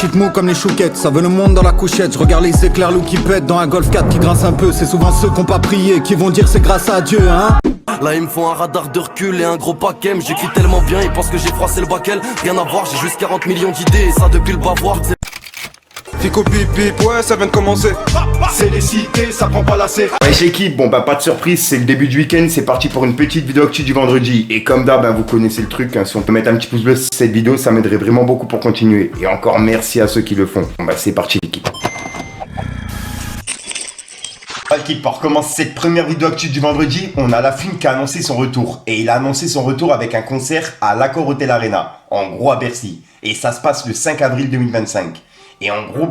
shit mou comme les chouquettes, ça veut le monde dans la couchette. Je regarde les éclairs loup qui pètent dans un Golf 4 qui grince un peu. C'est souvent ceux qui ont pas prié qui vont dire c'est grâce à Dieu, hein. Là ils me font un radar de recul et un gros paquet. J'écris tellement bien, ils pensent que j'ai froissé le baquel. Rien à voir, j'ai juste 40 millions d'idées et ça depuis le bavoir. Fico bip bip, ouais ça vient de commencer. C'est les cités, ça prend pas la C. Wesh équipe, bon bah pas de surprise, c'est le début du week-end, c'est parti pour une petite vidéo actu du vendredi. Et comme d'hab, vous connaissez le truc, hein, si on peut mettre un petit pouce bleu sur cette vidéo, ça m'aiderait vraiment beaucoup pour continuer. Et encore merci à ceux qui le font. Bon bah c'est parti l'équipe. L'équipe, pour commencer cette première vidéo actu du vendredi, on a Lafouine qui a annoncé son retour. Et il a annoncé son retour avec un concert à l'Accor Hotel Arena, en gros à Bercy. Et ça se passe le 5 avril 2025. Et en gros,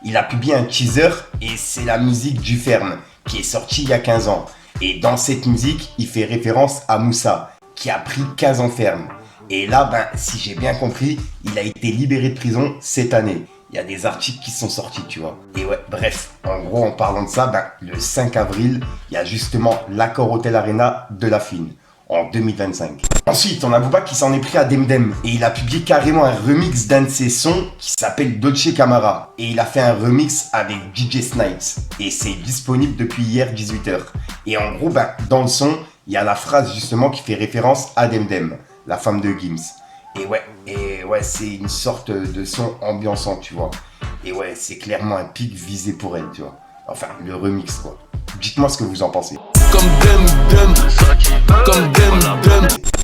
il a publié un teaser et c'est la musique du Ferme qui est sortie il y a 15 ans. Et dans cette musique, il fait référence à Moussa qui a pris 15 ans ferme. Et là, si j'ai bien compris, il a été libéré de prison cette année. Il y a des articles qui sont sortis, tu vois. Et ouais, bref, en gros, en parlant de ça, le 5 avril, il y a justement l'Accor Hotel Arena de Lafouine en 2025. Ensuite, on a Booba qui s'en est pris à Demdem et il a publié carrément un remix d'un de ses sons qui s'appelle Dolce Camara. Et il a fait un remix avec DJ Snipes et c'est disponible depuis hier 18h. Et en gros, dans le son, il y a la phrase justement qui fait référence à Demdem, la femme de Gims. Et ouais, c'est une sorte de son ambiançant, tu vois. Et ouais, c'est clairement un pic visé pour elle, tu vois. Enfin, le remix, quoi. Dites-moi ce que vous en pensez.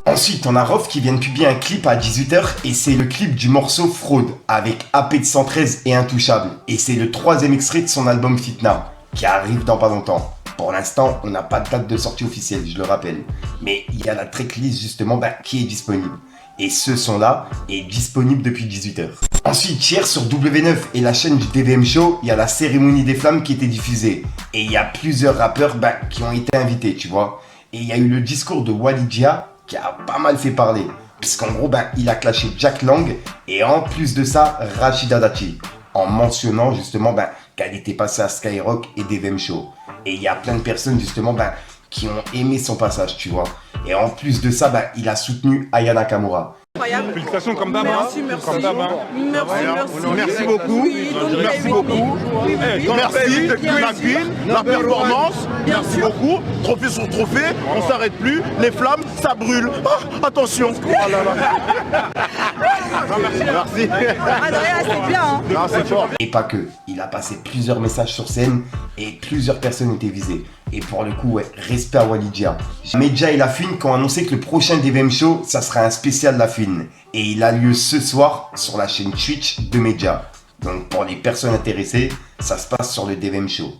Ensuite, on a Rof qui vient de publier un clip à 18h et c'est le clip du morceau Fraude avec AP de 113 et Intouchable. Et c'est le 3e extrait de son album Fitna qui arrive dans pas longtemps. Pour l'instant, on n'a pas de date de sortie officielle, je le rappelle. Mais il y a la tracklist justement qui est disponible. Et ce son-là est disponible depuis 18h. Ensuite, hier sur W9 et la chaîne du TVM Show, il y a la cérémonie des flammes qui était diffusée. Et il y a plusieurs rappeurs qui ont été invités, tu vois. Et il y a eu le discours de Walidia qui a pas mal fait parler. Puisqu'en gros, il a clashé Jack Lang et en plus de ça, Rachida Dati. En mentionnant justement qu'elle était passée à Skyrock et TVM Show. Et il y a plein de personnes justement qui ont aimé son passage, tu vois. Et en plus de ça, il a soutenu Aya Nakamura. Félicitations comme d'hab. Merci. Merci beaucoup. Merci beaucoup. Merci la ville, la performance. Merci beaucoup. Trophée sur trophée, on s'arrête plus. Les flammes, ça brûle. Oh, attention. Oh là là. Merci. Andrea, c'est bien. Hein. Non, c'est fort. Et pas que. Il a passé plusieurs messages sur scène et plusieurs personnes étaient visées. Et pour le coup, respect à Walidia. Medja et Lafouine qui ont annoncé que le prochain DVM Show, ça sera un spécial Lafouine. Et il a lieu ce soir sur la chaîne Twitch de Medja. Donc pour les personnes intéressées, ça se passe sur le DVM Show.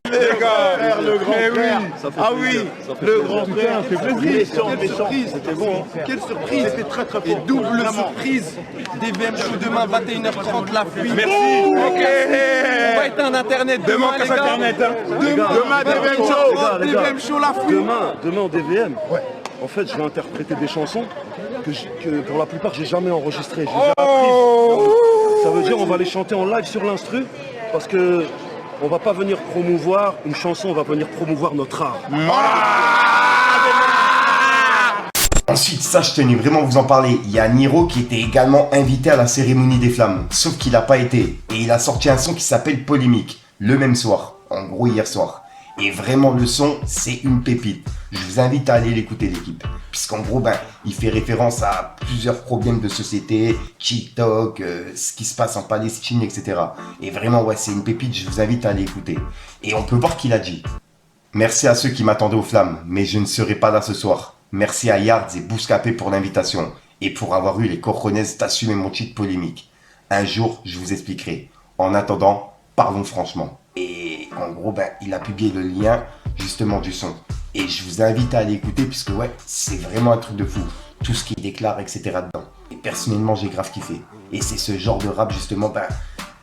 Les gars, le grand frère. Ah oui, le grand frère. Ça fait plaisir. Quelle surprise. C'était bon. Quelle surprise. C'était très très fort. Et double surprise, DVM Show demain 21h30 Lafouine. Merci. Ok. On va éteindre internet demain les gars. Internet, hein. Demain, DVM Show. DVM Show Lafouine. Demain en DVM, en fait, je vais interpréter des chansons que pour la plupart, j'ai jamais enregistrées. Je les ai apprises. Ça veut dire on va les chanter en live sur l'instru parce que on va pas venir promouvoir une chanson, on va venir promouvoir notre art. Ensuite, ça je tenais vraiment à vous en parler, il y a Niro qui était également invité à la cérémonie des flammes, sauf qu'il n'a pas été, et il a sorti un son qui s'appelle Polémique, le même soir, en gros hier soir. Et vraiment le son, c'est une pépite. Je vous invite à aller l'écouter l'équipe. Puisqu'en gros, il fait référence à plusieurs problèmes de société, TikTok, ce qui se passe en Palestine, etc. Et vraiment, c'est une pépite, je vous invite à aller écouter. Et on peut voir qu'il a dit. Merci à ceux qui m'attendaient aux flammes, mais je ne serai pas là ce soir. Merci à Yards et Bouscapé pour l'invitation. Et pour avoir eu les cojones d'assumer mon titre Polémique. Un jour, je vous expliquerai. En attendant, parlons franchement. Et en gros, il a publié le lien justement du son. Et je vous invite à aller écouter puisque c'est vraiment un truc de fou. Tout ce qu'il déclare, etc. dedans. Et personnellement, j'ai grave kiffé. Et c'est ce genre de rap justement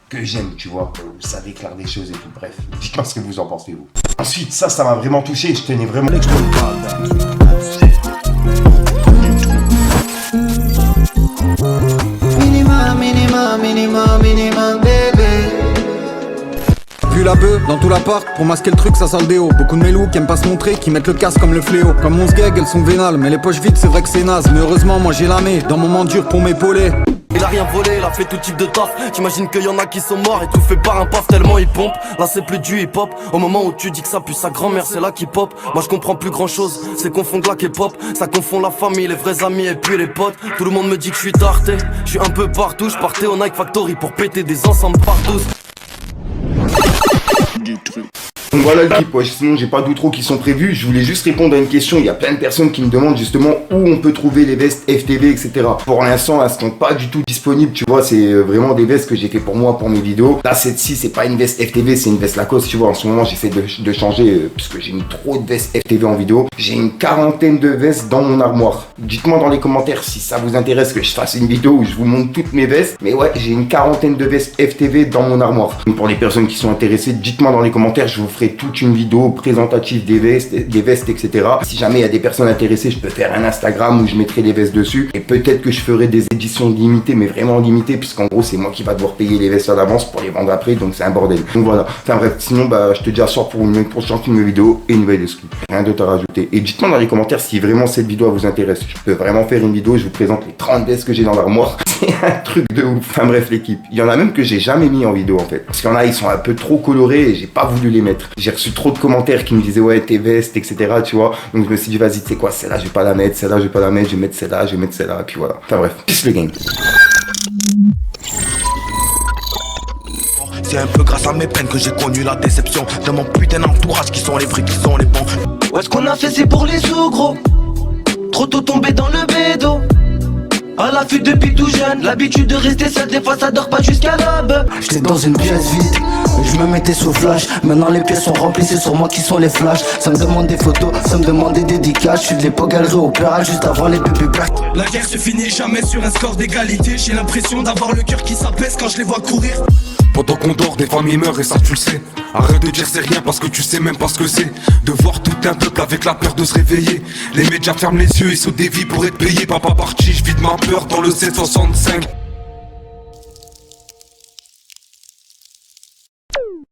que j'aime, tu vois. Où ça déclare des choses et tout. Bref, dites-moi ce que vous en pensez, vous. Ensuite, ça m'a vraiment touché. Je tenais vraiment... Minimum, bébé. Vu la bœuf dans tout l'appart, pour masquer le truc ça sent le déo. Beaucoup de mélous qui aiment pas se montrer, qui mettent le casque comme le fléau. Comme mon sgeg, elles sont vénales, mais les poches vides c'est vrai que c'est naze. Mais heureusement moi j'ai la main, dans mon moment dur pour m'épauler. Il a rien volé, il a fait tout type de taf. T'imagines qu'il y en a qui sont morts étouffés par un paf tellement il pompe. Là c'est plus du hip hop. Au moment où tu dis que ça pue sa grand-mère, c'est là qui pop. Moi je comprends plus grand chose, c'est confondre la K-pop. Ça confond la famille, les vrais amis et puis les potes. Tout le monde me dit que je suis tarté, je suis un peu partout. Je partais au Nike Factory pour péter des ensembles partout. Donc voilà l'équipe, ouais, sinon j'ai pas d'outro qui sont prévus. Je voulais juste répondre à une question. Il y a plein de personnes qui me demandent justement où on peut trouver les vestes FTV, etc. Pour l'instant, elles sont pas du tout disponibles. Tu vois, c'est vraiment des vestes que j'ai fait pour moi, pour mes vidéos. Là, cette-ci, c'est pas une veste FTV, c'est une veste Lacoste. Tu vois, en ce moment, j'essaie de changer puisque j'ai mis trop de vestes FTV en vidéo. J'ai une 40aine de vestes dans mon armoire. Dites-moi dans les commentaires si ça vous intéresse que je fasse une vidéo où je vous montre toutes mes vestes. Mais ouais, j'ai une 40aine de vestes FTV dans mon armoire. Donc pour les personnes qui sont intéressées, dites-moi dans les commentaires, je vous ferai toute une vidéo présentative des vestes, etc. Si jamais il y a des personnes intéressées, je peux faire un Instagram où je mettrai des vestes dessus. Et peut-être que je ferai des éditions limitées, mais vraiment limitées, puisqu'en gros, c'est moi qui va devoir payer les vestes à l'avance pour les vendre après, donc c'est un bordel. Donc voilà. Enfin bref, sinon, je te dis à soir pour une prochaine vidéo et une nouvelle exclue. Rien d'autre à rajouter. Et dites-moi dans les commentaires si vraiment cette vidéo vous intéresse. Je peux vraiment faire une vidéo, je vous présente les 30 vestes que j'ai dans l'armoire. C'est un truc de ouf. Enfin bref, l'équipe. Il y en a même que j'ai jamais mis en vidéo en fait. Parce qu'il y en a, ils sont un peu trop colorés et j'ai pas voulu les mettre. J'ai reçu trop de commentaires qui me disaient ouais tes vestes, etc. Tu vois. Donc je me suis dit vas-y, tu sais quoi, celle-là je vais pas la mettre, celle-là je vais pas la mettre, je vais mettre celle-là, je vais mettre celle-là, et puis voilà. Enfin bref, peace le gang. C'est un peu grâce à mes peines que j'ai connu la déception de mon putain d'entourage qui sont les vrais, qui sont les bons. Où est-ce qu'on a fait, c'est pour les sous gros. Trop tôt tombé dans le bédo. À l'affût depuis tout jeune, l'habitude de rester seul, des fois ça dort pas jusqu'à l'aube. J'étais dans une pièce vide, je me mettais sous flash. Maintenant les pièces sont remplies, c'est sur moi qui sont les flashs. Ça me demande des photos, ça me demande des dédicaces. Je suis de l'époque galerie opéra, juste avant les bébés black. La guerre se finit jamais sur un score d'égalité. J'ai l'impression d'avoir le cœur qui s'apaise quand je les vois courir. Pendant qu'on dort, des familles meurent et ça tu le sais. Arrête de dire c'est rien parce que tu sais même pas ce que c'est. De voir tout un peuple avec la peur de se réveiller. Les médias ferment les yeux et sautent des vies pour être payés. Papa parti, je vide ma peur dans le 765.